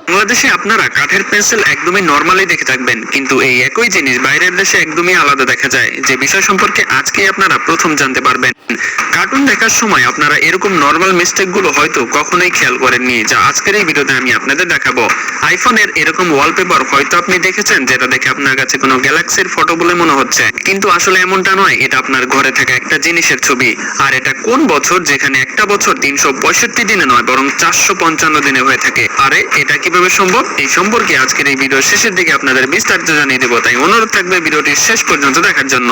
বাংলাদেশে আপনারা কাঠের পেন্সিল একদমই নরমালি দেখে থাকবেন, কিন্তু এই একই জিনিস বাইরের দেশে একদমই আলাদা দেখা যায়, যে বিষয় সম্পর্কে আজকেই আপনারা প্রথম জানতে পারবেন। কার্টুন দেখার সময় আপনারা এরকম নর্মাল মিস্টেকগুলো হয়তো কখনোই খেয়াল করেননি, যা আজকের এই ভিডিওতে আমি আপনাদের দেখাবো। আইফোনের এরকম ওয়ালপেপার হয়তো আপনি দেখেছেন, যেটা দেখে আপনার কাছে কোনো গ্যালাক্সির ফটো বলে মনে হচ্ছে, কিন্তু আসলে এমনটা নয়। এটা আপনার ঘরে থাকা একটা জিনিসের ছবি। আর এটা কোন বছর, যেখানে একটা বছর 365 দিনে নয় বরং 455 দিনে হয়ে থাকে। আরে এটা কিভাবে সম্ভব, এই সম্পর্কে আজকের এই ভিডিও শেষের দিকে আপনাদের বিস্তারিত জানিয়ে দেবো, তাই অনুরোধ থাকবে ভিডিওটি শেষ পর্যন্ত দেখার জন্য।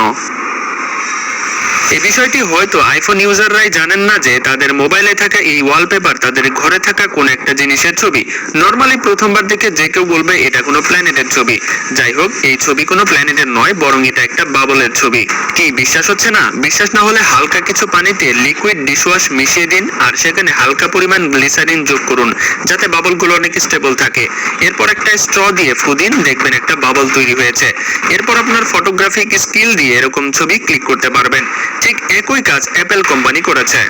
এই বিষয়টি হয়তো আইফোন ইউজাররাই জানেন না যে তাদের মোবাইলে থাকা এই ওয়ালপেপার তাদের ঘরে থাকা কোন একটা জিনিসের ছবি। নরমালি প্রথমবার দেখে যে কেউ বলবে এটা কোনো প্ল্যানেটের ছবি। যাই হোক, এই ছবি কোনো প্ল্যানেটের নয়, বরং এটা একটা বাবলের ছবি। কি বিশ্বাস হচ্ছে না? বিশ্বাস না হলে হালকা কিছু পানিতে লিকুইড ডিশওয়াশ মিশিয়ে দিন, আর সেখানে হালকা পরিমাণ গ্লিসারিন যোগ করুন, যাতে বাবলগুলো অনেক স্টেবল থাকে। এরপর একটা স্ট্র দিয়ে ফু দিন, দেখবেন একটা বাবল তৈরি হয়েছে। এরপর আপনার ফটোগ্রাফিক স্কিল দিয়ে এরকম ছবি ক্লিক করতে পারবেন। ঠিক একই কাজ অ্যাপেল কোম্পানি করেছে।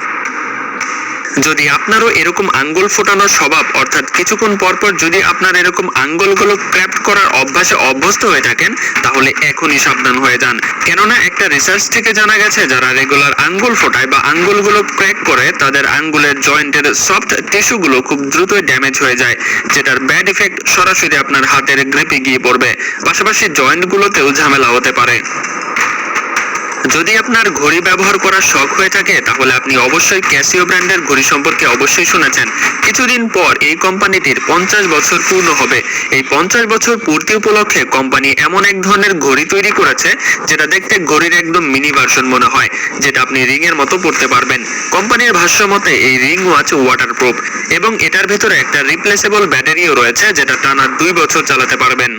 যদি আপনারও এরকম আঙ্গুল ফোটানোর স্বভাব, অর্থাৎ কিছুক্ষণ পরপর যদি আপনার এরকম আঙ্গুলগুলো ক্র্যাফট করার অভ্যাসে অভ্যস্ত হয়ে থাকেন, তাহলে এখনই সাবধান হয়ে যান। কেননা একটা রিসার্চ থেকে জানা গেছে, যারা রেগুলার আঙ্গুল ফোটায় বা আঙ্গুলগুলো ক্র্যাক করে, তাদের আঙ্গুলের জয়েন্টের সফট টিস্যুগুলো খুব দ্রুতই ড্যামেজ হয়ে যায়, যেটার ব্যাড ইফেক্ট সরাসরি আপনার হাতের গ্রিপে গিয়ে পড়বে। পাশাপাশি জয়েন্টগুলোতেও ঝামেলা হতে পারে। যদি আপনার ঘড়ি ব্যবহার করার শখ হয়ে থাকে, তাহলে আপনি অবশ্যই ক্যাসিও ব্র্যান্ডের ঘড়ি সম্পর্কে অবশ্যই শুনেছেন। কিছুদিন পর এই কোম্পানিটির 50 বছর পূর্ণ হবে। এই 50 বছর পূর্তি উপলক্ষে কোম্পানি এমন এক ধরনের ঘড়ি তৈরি করেছে, যেটা দেখতে ঘড়ির একদম মিনি ভার্সন মনে হয়, যেটা আপনি রিং এর মতো পড়তে পারবেন। কোম্পানির ভাষ্য মতে এই রিং ওয়াচ ওয়াটারপ্রুফ, এবং এটার ভেতরে একটা রিপ্লেসেবল ব্যাটারিও রয়েছে, যেটা টানা 2 বছর চালাতে পারবেন।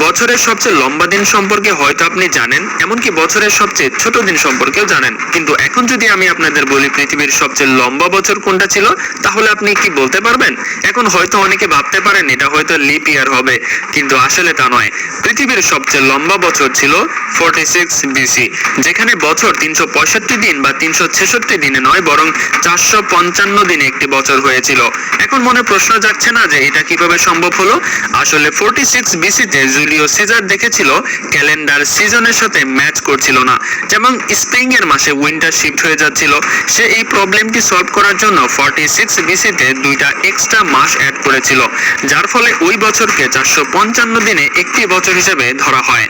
বছরের সবচেয়ে লম্বা দিন সম্পর্কে হয়তো আপনি জানেন, এমনকি বছরের সবচেয়ে ছোট দিন সম্পর্কেও জানেন, কিন্তু এখন যদি আমি আপনাদের বলি পৃথিবীর সবচেয়ে লম্বা বছর কোনটা ছিল, তাহলে আপনি কি বলতে পারবেন? এখন হয়তো অনেকে ভাবতে পারেন এটা হয়তো লিপ ইয়ার হবে, কিন্তু আসলে তা নয়। পৃথিবীর সবচেয়ে লম্বা বছর ছিল 46 বিসি, যেখানে বছর 365 দিন বা 366 দিনে নয় বরং 455 দিনে একটি বছর হয়েছিল। এখন মনে প্রশ্ন জাগছে না যে এটা কিভাবে সম্ভব হলো? আসলে 46 বিসিতে জুলিও সিজার দেখেছিল ক্যালেন্ডার সিজনের সাথে ম্যাচ করছিল না, যেমন স্প্রিং এর মাসে উইন্টার শিফট হয়ে যাচ্ছিল। সে এই প্রবলেমটি সলভ করার জন্য 46 বিসিতে 2টা এক্সট্রা মাস অ্যাড করেছিল, যার ফলে ওই বছরকে 455 দিনে একটি বছর হিসেবে ধরা হয়।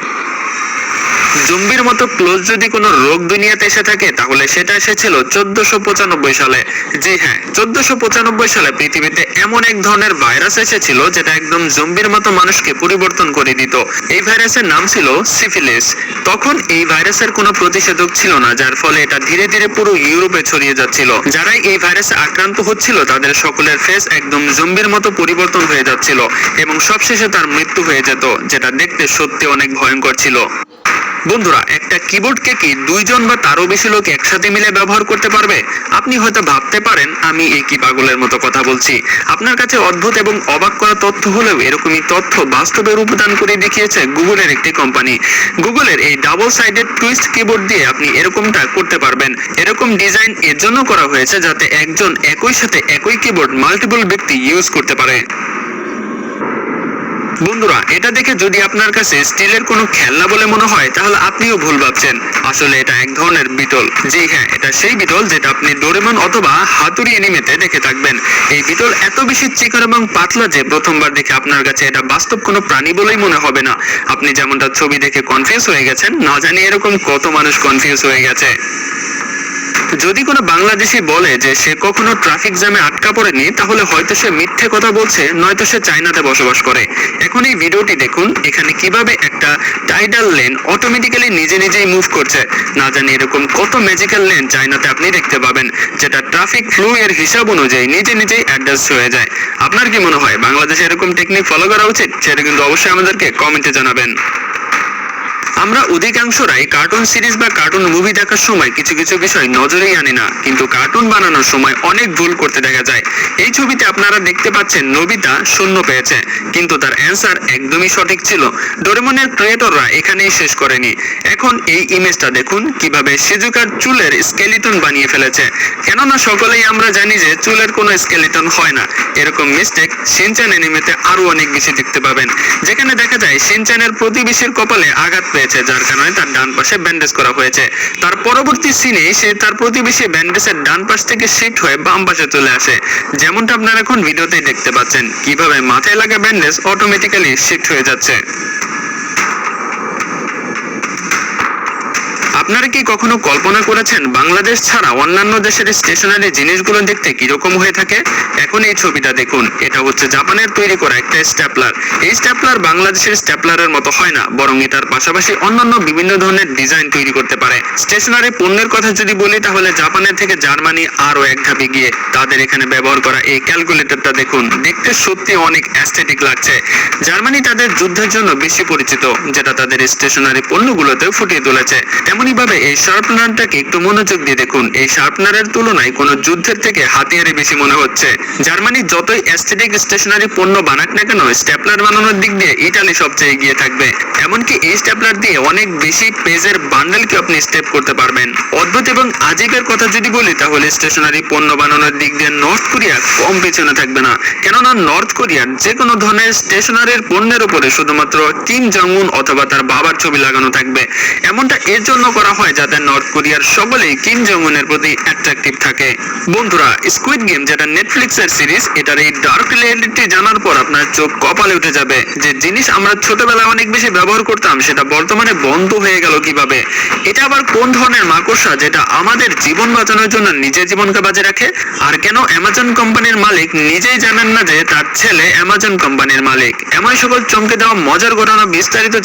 জম্বির মতো ক্লোজ যদি কোনো রোগ দুনিয়াতে এসে থাকে, তাহলে সেটা এসেছিল 1495 সালে। জি হ্যাঁ, 1495 সালে পৃথিবীতে এমন এক ধরনের ভাইরাস এসেছিল, যেটা একদম জম্বির মতো মানুষকে পরিবর্তন করে দিত। এই ভাইরাসের নাম ছিল সিফিলিস। তখন এই ভাইরাসের কোনো প্রতিষেধক ছিল না, যার ফলে এটা ধীরে ধীরে পুরো ইউরোপে ছড়িয়ে যাচ্ছিল। যারাই এই ভাইরাসে আক্রান্ত হচ্ছিল, তাদের সকলের ফেস একদম জম্বির মতো পরিবর্তন হয়ে যাচ্ছিল, এবং সবশেষে তার মৃত্যু হয়ে যেত, যেটা দেখতে সত্যি অনেক ভয়ঙ্কর ছিল। বন্ধুরা, একটা কিবোর্ডকে কি 2 জন বা তারও বেশি লোক একসাথে মিলে ব্যবহার করতে পারবে? আপনি হয়তো ভাবতে পারেন আমি এই কি পাগলের মতো কথা বলছি। আপনার কাছে অদ্ভুত এবং অবাক করা তথ্য হলেও এরকমই তথ্য বাস্তবে রূপদান করে দেখিয়েছে গুগলের একটি কোম্পানি। গুগলের এই ডাবল সাইডেড টুইস্ট কিবোর্ড দিয়ে আপনি এরকমটা করতে পারবেন। এরকম ডিজাইন এর জন্য করা হয়েছে যাতে একজন একই সাথে একই কিবোর্ড মাল্টিপল ব্যক্তি ইউজ করতে পারে। বন্ধুরা, এটা দেখে যদি আপনার কাছে স্টিলের কোনো খেলনা বলে মনে হয়, তাহলে আপনিও ভুল ভাবছেন। আসলে এটা এক ধরনের বিটল। জি হ্যাঁ, এটা সেই বিটল যেটা আপনি ডোরেমন অথবা হাতুড়ি অ্যানিমেতে দেখে থাকবেন। এই বিটল এত বেশি চিকন এবং পাতলা যে প্রথমবার দেখে আপনার কাছে এটা বাস্তব কোনো প্রাণী বলেই মনে হবে না। আপনি যেমনটা ছবি দেখে কনফিউজ হয়ে গেছেন, না জানি এরকম কত মানুষ কনফিউজ হয়ে গেছে। যদি কোনো বাংলাদেশি বলে যে সে কখনো ট্রাফিক জ্যামে আটকা পড়েনি, তাহলে হয়তো সে মিথ্যে কথা বলছে, নয়তো সে চায়নাতে বসবাস করে। এখন এই ভিডিওটি দেখুন, এখানে কিভাবে একটা টাইডাল লেন অটোমেটিক্যালি নিজে নিজেই মুভ করছে। না জানি এরকম কত ম্যাজিক্যাল লেন চায়নাতে আপনি দেখতে পাবেন, যেটা ট্রাফিক ফ্লো এর হিসাব অনুযায়ী নিজে নিজেই অ্যাডজাস্ট হয়ে যায়। আপনার কি মনে হয় বাংলাদেশে এরকম টেকনিক ফলো করা উচিত? সেটা কিন্তু অবশ্যই আমাদেরকে কমেন্টে জানাবেন। আমরা অধিকাংশরাই কার্টুন সিরিজ বা কার্টুন মুভি দেখার সময় কিছু কিছু বিষয় নজরেই আনি না, কিন্তু কার্টুন বানানোর সময় অনেক ভুল করতে দেখা যায়। এই ছবিতে আপনারা দেখতে পাচ্ছেন নোবিতা শূন্য পেয়েছে, কিন্তু তার অ্যান্সার একদমই সঠিক ছিল। ডোরেমনের ক্রিয়েটররা এখানেই শেষ করেনি। এখন এই ইমেজটা দেখুন কিভাবে শিজুকার চুলের স্কেলিটন বানিয়ে ফেলেছে। কেননা সকলেই আমরা জানি যে চুলের কোনো স্কেলিটন হয় না। এরকম মিস্টেক শিনচ্যান অ্যানিমেতে আরো অনেক বেশি দেখতে পাবেন, যেখানে দেখা যায় শিনচ্যানের প্রতিবেশীর কপালে আঘাত পেয়েছে, যার কারণে তার ডান পাশে ব্যান্ডেজ করা হয়েছে। তার পরবর্তী সিনে সে তার প্রতিবেশী ব্যান্ডেজের ডান পাশ থেকে শিফট হয়ে বাম পাশে চলে আসে, যেমনটা আপনারা এখন ভিডিওতেই দেখতে পাচ্ছেন কিভাবে মাথায় লাগা ব্যান্ডেজ অটোমেটিক্যালি শিফট হয়ে যাচ্ছে। আপনারা কি কখনো কল্পনা করেছেন বাংলাদেশ ছাড়া অন্যান্য দেশের স্টেশনারি জিনিসগুলো দেখতে কিরকম হয়ে থাকে? এখন এই ছবিটা দেখুন, এটা হচ্ছে জাপানের তৈরি করা একটা স্ট্যাপলার। এই স্ট্যাপলার বাংলাদেশের স্ট্যাপলারের মতো হয় না, বরং এটার পাশাপাশি অন্যান্য বিভিন্ন ধরনের ডিজাইন তৈরি করতে পারে। স্টেশনারি পণ্যের কথা যদি বলি তাহলে জাপানের থেকে জার্মানি আরো এক ধাপে গিয়ে তাদের এখানে ব্যবহার করা এই ক্যালকুলেটরটা দেখুন, দেখতে সত্যি অনেক অ্যাস্থেটিক লাগছে। জার্মানি তাদের যুদ্ধের জন্য বেশি পরিচিত, যেটা তাদের স্টেশনারি পণ্যগুলোতে ফুটিয়ে তুলেছে। তেমনি ভাবে এই শার্পনারটাকে একটু মনোযোগ দিয়ে দেখুন, এই শার্পনারের তুলনায় কোনো যুদ্ধের থেকে হাতিয়ারে বেশি মনে হচ্ছে। জার্মানি যতই অ্যাস্থেটিক স্টেশনারি পণ্য বানাক না কেন, স্টেপলার বানানোর দিক দিয়ে ইতালি সবচেয়ে এগিয়ে থাকবে। এমনকি এই স্টেপলার দিয়ে অনেক বেশি পেজের বান্ডেলকে আপনি স্টেপ করতে পারবেন। অদ্ভুত এবং আজীবের কথা যদি বলি তাহলে স্টেশনারি পণ্য বানানোর দিক দিয়ে নর্থ কোরিয়া কম পেছনে থাকবে না, কেননা নর্থ কোরিয়ার যে কোনো ধরনের স্টেশনারির পণ্যের উপরে শুধুমাত্র কিম জং উন অথবা তার বাবার ছবি লাগানো থাকবে। এমনটা এর জন্য করা হয় যাতে নর্থ কোরিয়ার সকলেই কিম জং উনের প্রতি অ্যাট্রাকটিভ থাকে। বন্ধুরা, স্কুইড গেম যেটা নেটফ্লিক্সের সিরিজ, এটার এই ডার্ক রিয়েলিটি জানার পর আপনার চোখ কপালে উঠে যাবে। যে জিনিস আমরা ছোটবেলায় অনেক বেশি ব্যবহার করতাম সেটা বর্তমানে বন্ধ হয়ে গেল কিভাবে। এটা আবার কোন ধরনের মাকড়সা যেটা আমাদের জীবন বাঁচানোর জন্য নিজের জীবনকে বাজে রাখে? আর কেন অ্যামাজন কোম্পানির মালিক নিজেই জানেন না যে তার ছেলে অ্যামাজন কোম্পানির মালিক? এমন সকল চমকে দেওয়া মজার ঘটনা বিস্তারিত